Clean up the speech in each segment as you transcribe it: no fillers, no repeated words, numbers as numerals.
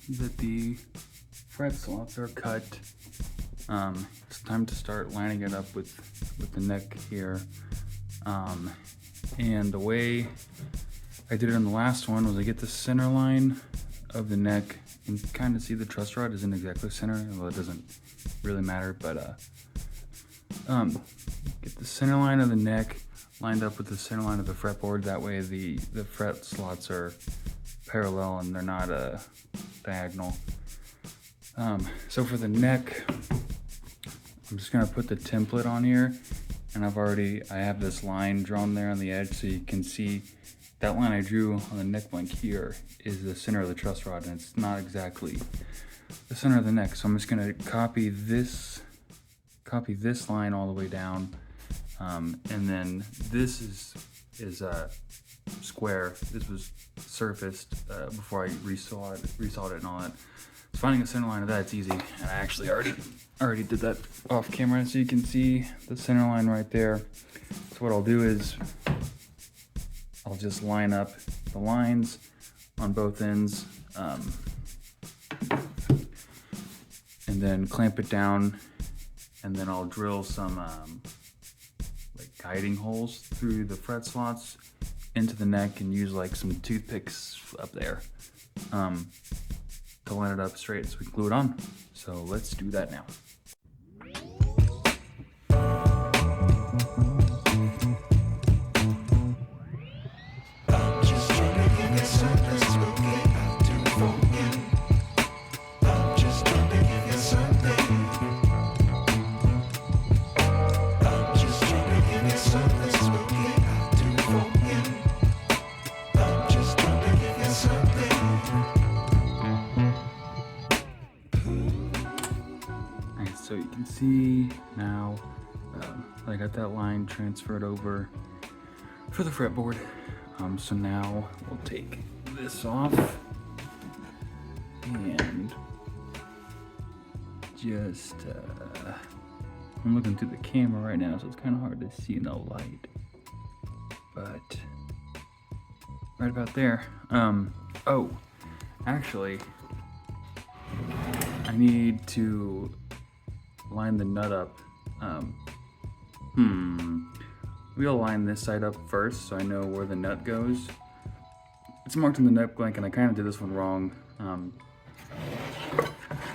that the fret slots are cut, it's time to start lining it up with the neck here. And the way I did it in the last one was I get the center line of the neck and kind of see the truss rod isn't exactly center, well, it doesn't really matter, but get the center line of the neck lined up with the center line of the fretboard. That way the fret slots are parallel and they're not diagonal. So for the neck, I'm just gonna put the template on here, and I have this line drawn there on the edge, so you can see that line I drew on the neck blank here is the center of the truss rod, and it's not exactly the center of the neck. So I'm just gonna copy this line all the way down, and then this is square. This was surfaced before I resawed it and all that. So finding a center line of that, it's easy, and I actually already did that off camera, so you can see the center line right there. So what I'll do is I'll just line up the lines on both ends, and then clamp it down, and then I'll drill some like guiding holes through the fret slots into the neck and use like some toothpicks up there to line it up straight so we can glue it on. So let's do that now. So you can see now I got that line transferred over for the fretboard. So now we'll take this off and just, I'm looking through the camera right now, so it's kind of hard to see in the light, but right about there. Oh, actually, I need to line the nut up. We'll line this side up first so I know where the nut goes. It's marked in the nut blank, and I kind of did this one wrong.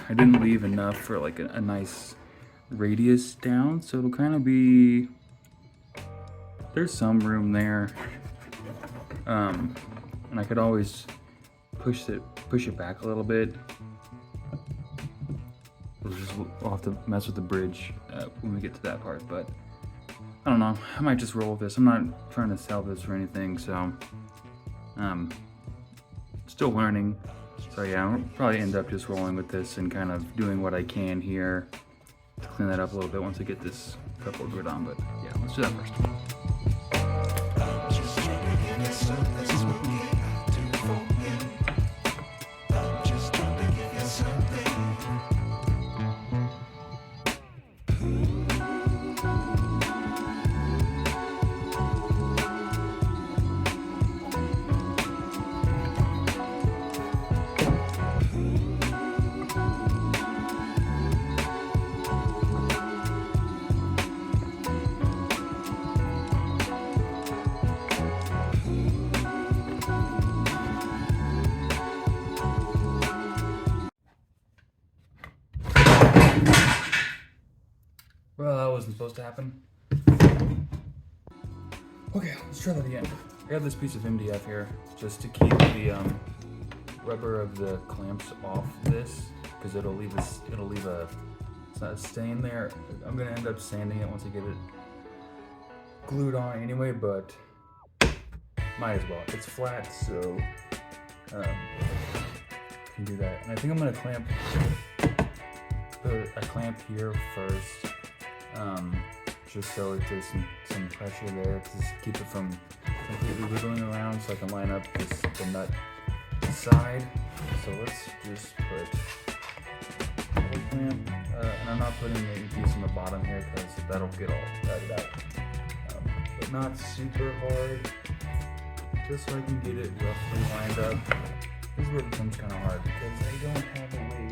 I didn't leave enough for like a nice radius down, so it'll kind of be, there's some room there, and I could always push it back a little bit. We'll have to mess with the bridge when we get to that part, but I don't know. I might just roll with this. I'm not trying to sell this or anything, so still learning. So yeah, I'll probably end up just rolling with this and kind of doing what I can here to clean that up a little bit once I get this fretboard glued on. But yeah, let's do that first. Well, that wasn't supposed to happen. Okay, let's try that again. I have this piece of MDF here just to keep the rubber of the clamps off this, because it'll leave a stain there. I'm gonna end up sanding it once I get it glued on anyway, but might as well. It's flat, so can do that. And I think I'm gonna put a clamp here first. Just so it does some pressure there to keep it from completely wiggling around, so I can line up the nut side. So let's just put a clamp, and I'm not putting any piece on the bottom here because that'll get all gutted out. But not super hard, just so I can get it roughly lined up. This is where it becomes kind of hard because I don't have a way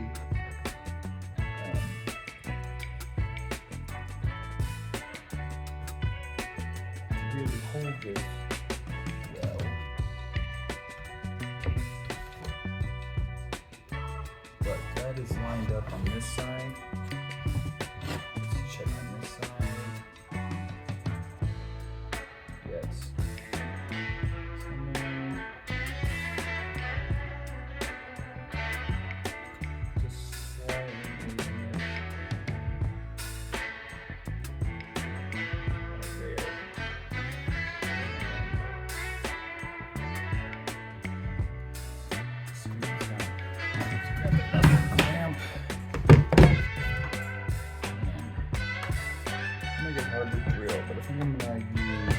to really hold this well. But that is lined up on this side. Let's check on this side. Yes. Hard to drill, but I think I'm gonna use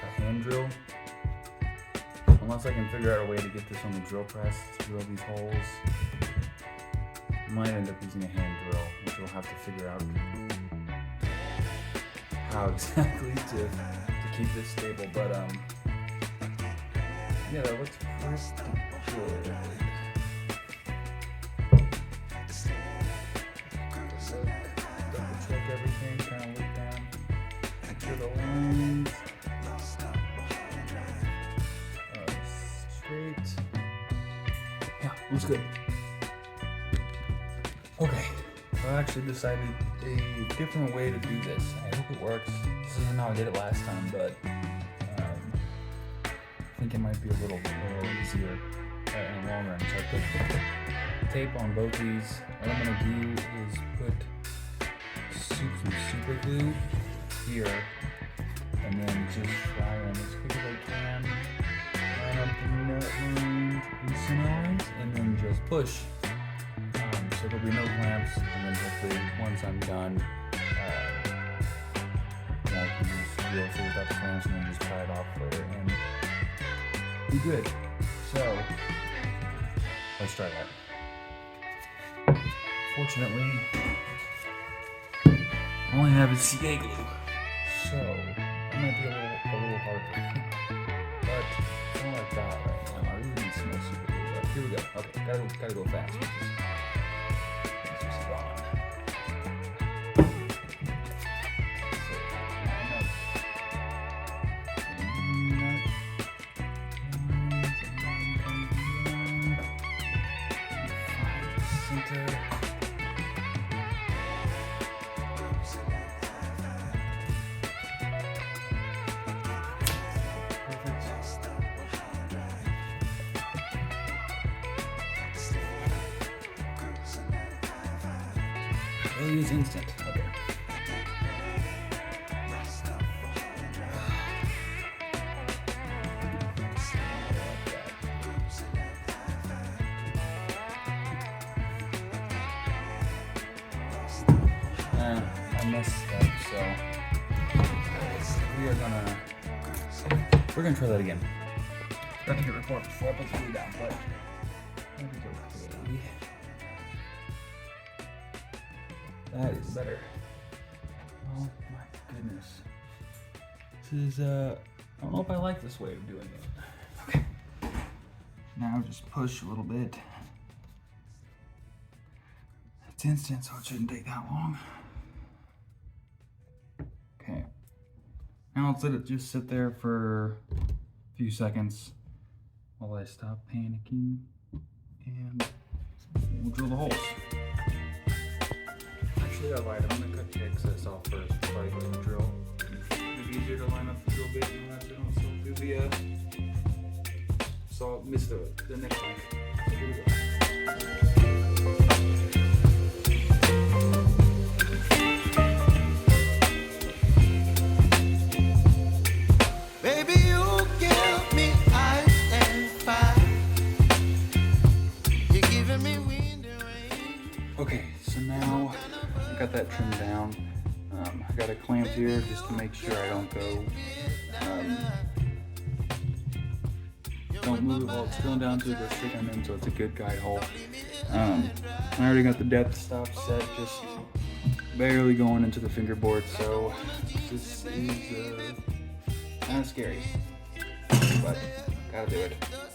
a hand drill, unless I can figure out a way to get this on the drill press to drill these holes. I might end up using a hand drill, which we'll have to figure out how exactly to keep this stable. But yeah, that looks pretty good. Check everything, kind of look down, make sure the lines are straight. Yeah, looks good. Okay, so I actually decided a different way to do this. I hope it works. This isn't how I did it last time, but I think it might be a little easier in the long run. So I put tape on both these. What I'm going to do is put some super glue here, and then just try and as quick as I can line up the nut lines and center lines, and then just push. So there'll be no clamps, and then hopefully once I'm done, I can just drill through without the clamps and then just pry it off later and be good. So let's try that. Fortunately, all I have is CA glue, so it might be a little hard to keep, but it's all I've got right now. I really need some more super glue, but here we go. Okay, gotta go fast. This is gone. Center. Really is instant. Okay. I messed up, so we're gonna try that again. Got to hit record before I put the glue down, but I think okay. That is better. Oh my goodness. This is, I don't know if I like this way of doing it. Okay. Now just push a little bit. It's instant, so it shouldn't take that long. Okay. Now let's let it just sit there for a few seconds while I stop panicking, and we'll drill the holes. Actually, I lied. I'm gonna cut the excess off first before I go to the drill. It'd be easier to line up the drill bit and have to also do the so I'll miss the next one. So here we go. Baby, you give me ice and fire. You're giving me wind and rain. Okay, so now I got that trimmed down. I got it clamped here just to make sure I don't go, don't move while it's drilling down to go straight on in, so it's a good guide hole. I already got the depth stop set, just barely going into the fingerboard, so this is kind of scary. but gotta do it.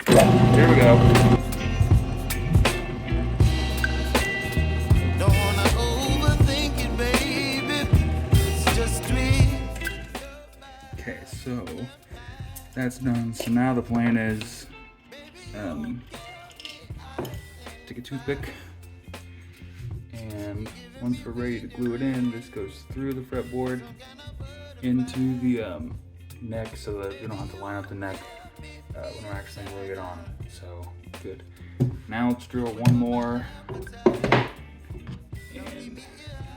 Here we go. Don't wanna overthink it, baby. It's just me. Okay, so that's done. So now the plan is take a toothpick, and once we're ready to glue it in, this goes through the fretboard into the neck, so that we don't have to line up the neck when we're actually gluing it on. So good. Now let's drill one more, and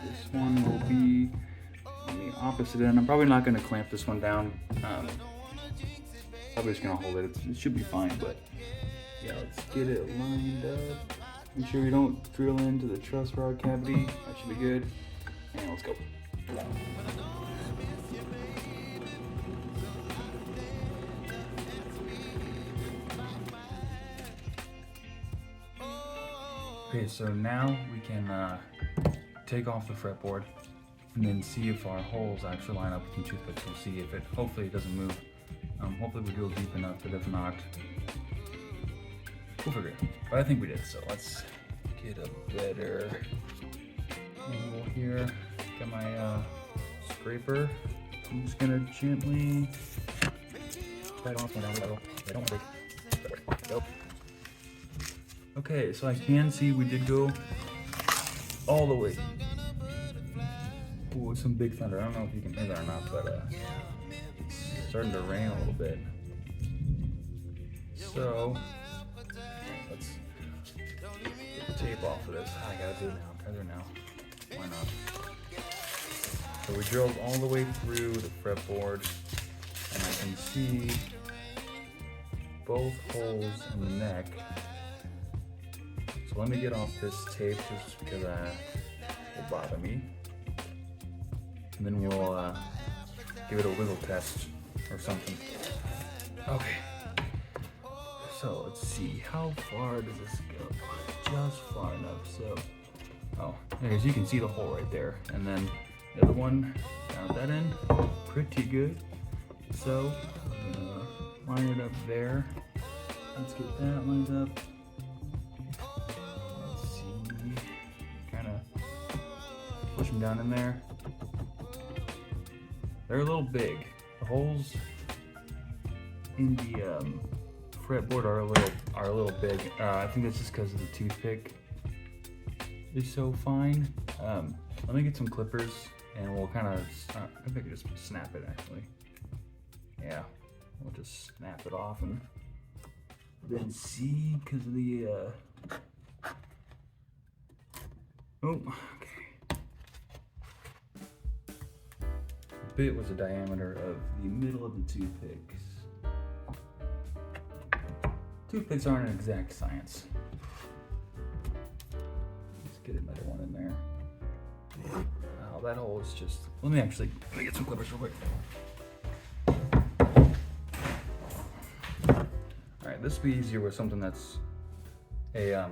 this one will be on the opposite end. I'm probably not going to clamp this one down. Probably just going to hold it. It should be fine, but yeah, let's get it lined up. Make sure we don't drill into the truss rod cavity. That should be good. And let's go. Okay, so now we can take off the fretboard and then see if our holes actually line up with the toothpicks. We'll see if it, hopefully it doesn't move. Hopefully we drill deep enough, but if not, we'll figure it out. But I think we did, so let's get a better angle here. Got my scraper. I'm just gonna gently right off one down the middle. I don't break. Go. Okay, so I can see we did go all the way. Ooh, some big thunder. I don't know if you can hear that or not, but it's starting to rain a little bit. So let's get the tape off of this. I gotta do it now. Gotta do it now. Why not? So we drilled all the way through the fretboard, and I can see both holes in the neck. So let me get off this tape just because it will bother me. And then we'll give it a wiggle test or something. Okay. So let's see, how far does this go? Just far enough, so. Oh, as you can see the hole right there. And then the other one down at that end, pretty good. So, I'm gonna line it up there. Let's get that lined up. Let's see, kinda push them down in there. They're a little big. The holes in the fretboard are a little big. I think that's just because of the toothpick is so fine. Let me get some clippers and we'll kind of. I think I could just snap it actually. Yeah, we'll just snap it off and then see because of the. Oh, okay. Bit was the diameter of the middle of the toothpicks. Toothpicks aren't an exact science. Let's get another one in there. Oh, that hole is just. Let me get some clippers real quick. All right, this will be easier with something that's a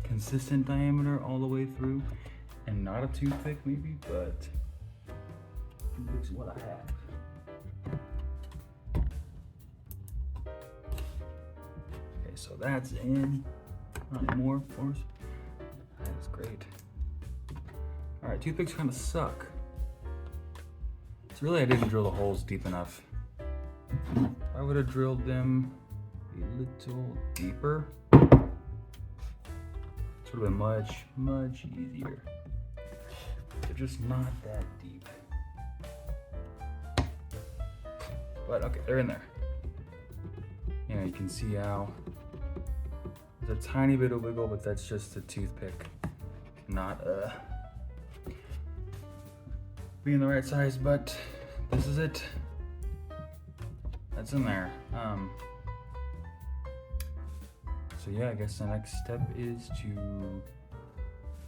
consistent diameter all the way through. And not a toothpick maybe, but toothpick's what I have. Okay, so that's in. Not more, of course. That's great. All right, toothpicks kind of suck. So really I didn't drill the holes deep enough. I would have drilled them a little deeper. It would have been much, much easier. They're just not that deep. But okay, they're in there. You know, you can see how there's a tiny bit of wiggle, but that's just a toothpick, not being the right size, but this is it. That's in there. So yeah, I guess the next step is to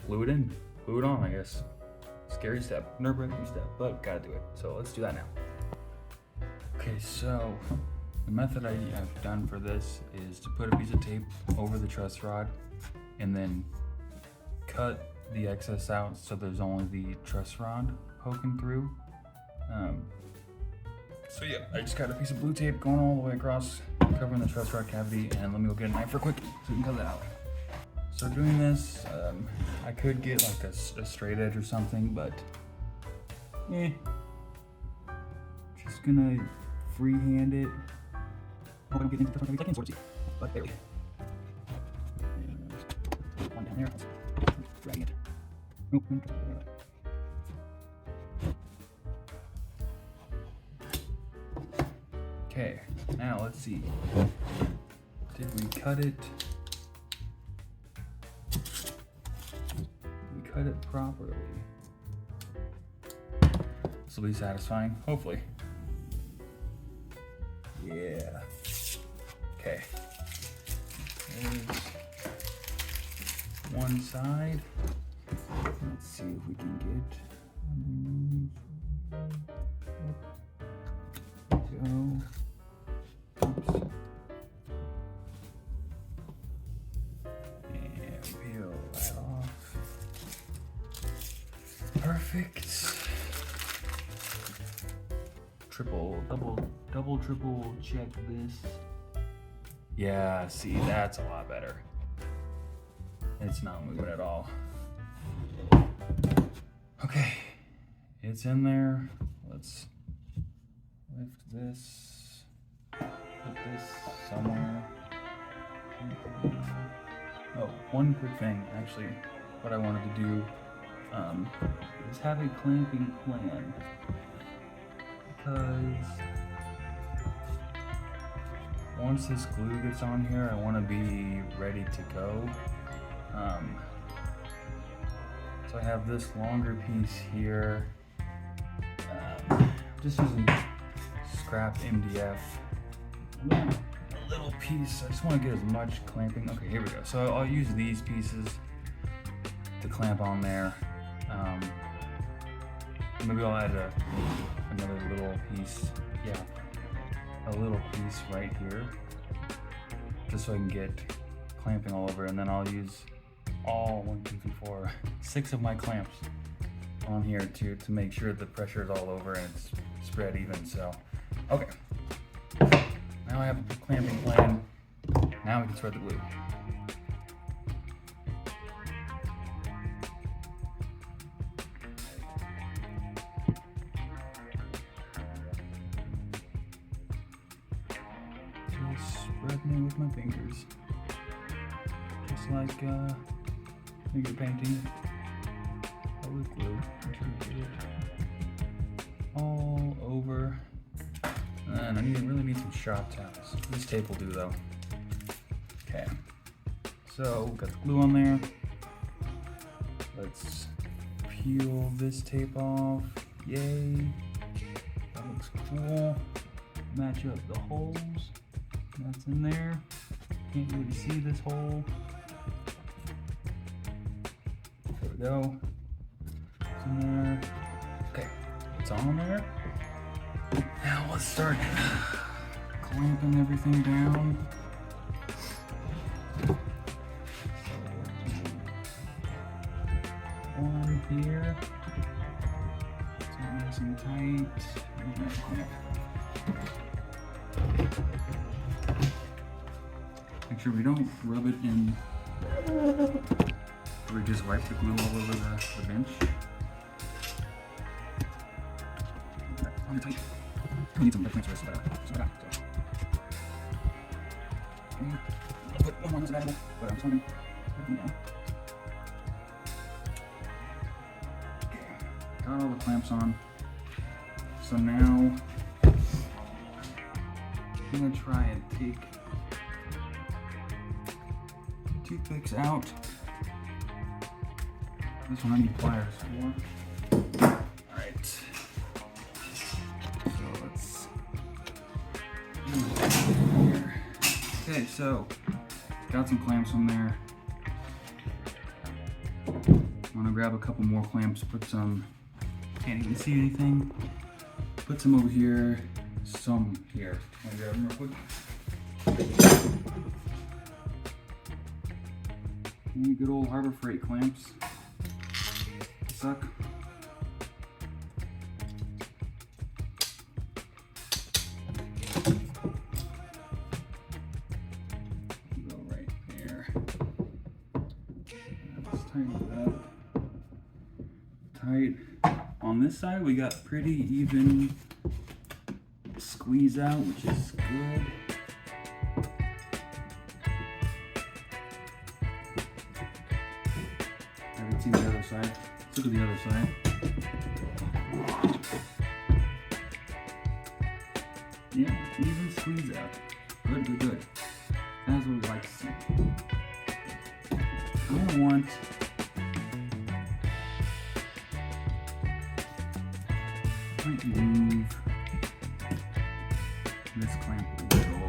glue it in, glue it on, I guess. Scary step, nerve-wracking step, but gotta do it. So let's do that now. Okay, so the method I've done for this is to put a piece of tape over the truss rod and then cut the excess out so there's only the truss rod poking through. So yeah, I just got a piece of blue tape going all the way across, covering the truss rod cavity, and let me go get a knife real quick so we can cut that out. So doing this, I could get like a straight edge or something, but just gonna freehand it. Oh, I don't get into the I can sort of see, but barely. One down there, dragging it. Nope. Okay, now let's see. Did we cut it? We cut it properly. This will be satisfying, hopefully. Yeah. Okay. There's one side. Let's see if we can get underneath. Go. Oops. And peel that off. Perfect. Double, triple check this. Yeah, see, that's a lot better. It's not moving at all. Okay, it's in there. Let's lift this, put this somewhere. Oh, one quick thing, actually, what I wanted to do is have a clamping plan. Because once this glue gets on here, I want to be ready to go. So I have this longer piece here. Just using scrap MDF. A little piece. I just want to get as much clamping. Okay, here we go. So I'll use these pieces to clamp on there. Maybe I'll add another little piece. Yeah, a little piece right here, just so I can get clamping all over. And then I'll use all 1, 2, 3, 4, 6 of my clamps on here to make sure the pressure is all over and it's spread even. So, okay. Now I have a clamping plan. Now we can spread the glue. Spreading it with my fingers, just like finger painting, but with glue until you get it all over. And I really need some shop towels. This tape will do though. Okay, so got the glue on there. Let's peel this tape off. Yay! That looks cool. Match up the holes. That's in there. Can't really see this hole. There we go. It's in there. Okay, it's on there. Now let's start clamping everything down. One here. It's nice and tight. Make sure we don't rub it in. We just wipe the glue all over the bench. On tight. We need some difference for this. Let's put one more on this available, but I'm sorry. Got all the clamps on. So now I'm gonna try and take toothpicks out. This one I need pliers for. Alright. So let's here. Okay, so got some clamps on there. I'm gonna grab a couple more clamps, put some, can't even see anything. Put some over here, some here. I'm gonna grab them real quick. And good old Harbor Freight clamps. Suck. tighten it up. Tight. On this side, we got pretty even squeeze out, which is good. Have you seen the other side? Let's look at the other side. Yeah, even squeeze out. Good, good, good. That's what we like to see. I want to move this clamp a little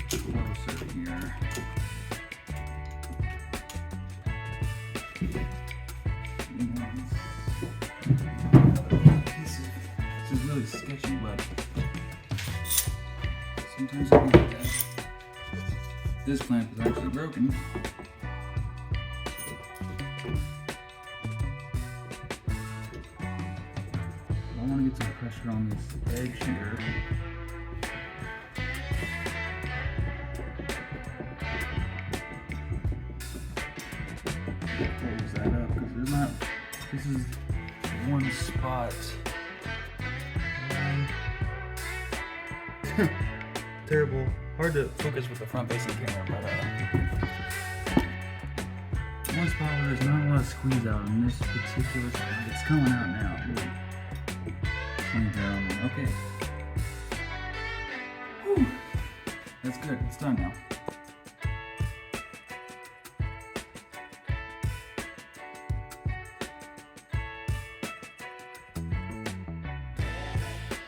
closer here. This is really sketchy, but sometimes I can get that. This clamp is actually broken. I want to get some pressure on this edge here. Close that up because there's not. This is one spot. Terrible. Hard to focus with the front-facing camera, but one spot where there's not a lot of squeeze out in this particular spot. It's coming out now. Okay. Whew. That's good. It's done now.